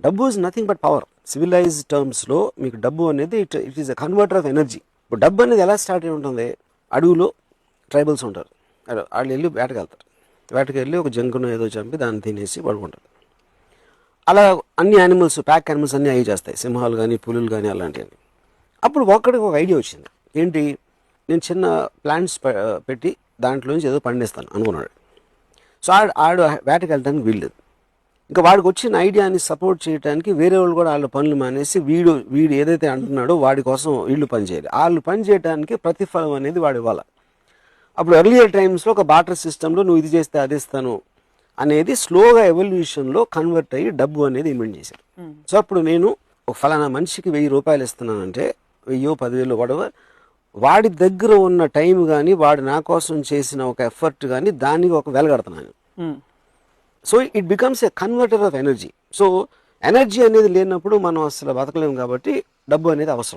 డబ్బు is nothing but power. Civilize టర్మ్స్లో మీకు డబ్బు అనేది it is a converter of energy. ఇప్పుడు డబ్బు అనేది ఎలా స్టార్ట్ అయి ఉంటుంది, అడవిలో ట్రైబల్స్ ఉంటారు, వాళ్ళు వెళ్ళి వేటకెళ్తారు, వేటకి వెళ్ళి ఒక జంకును ఏదో చంపి దాన్ని తినేసి పడుకుంటారు. అలా అన్ని యానిమల్స్, ప్యాక్ యానిమల్స్ అన్నీ అవి చేస్తాయి, సింహాలు కానీ పులులు కానీ అలాంటివన్నీ. అప్పుడు ఒక్కడికి ఒక ఐడియా వచ్చింది, ఏంటి, నేను చిన్న ప్లాంట్స్ పెట్టి దాంట్లోంచి ఏదో పండిస్తాను అనుకున్నాడు. సో ఆడు వేటకి వెళ్ళడానికి వీల్లేదు. ఇంకా వాడికి వచ్చిన ఐడియాని సపోర్ట్ చేయడానికి వేరే వాళ్ళు కూడా వాళ్ళ పనులు మానేసి వీడు ఏదైతే అంటున్నాడో వాడి కోసం వీళ్ళు పని చేయాలి. వాళ్ళు పని చేయడానికి ప్రతిఫలం అనేది వాడు ఇవ్వాలి. అప్పుడు ఎర్లియర్ టైమ్స్లో ఒక బార్టర్ సిస్టంలో నువ్వు ఇది చేస్తే అది ఇస్తాను అనేది స్లోగా ఎవల్యూషన్లో కన్వర్ట్ అయ్యి డబ్బు అనేది ఇన్వెంట్ చేశారు. సో అప్పుడు నేను ఒక ఫలానా మనిషికి 1000 రూపాయలు ఇస్తున్నానంటే 1000 10,000 whatever, వాడి దగ్గర ఉన్న టైం కానీ వాడు నా కోసం చేసిన ఒక ఎఫర్ట్ కానీ దానికి ఒక వెలగడుతున్నాను. So it becomes a converter of energy. So energy అనేది లేనప్పుడు మనం అసలు బతకలేము, కాబట్టి డబ్బు అనేది అవసరం.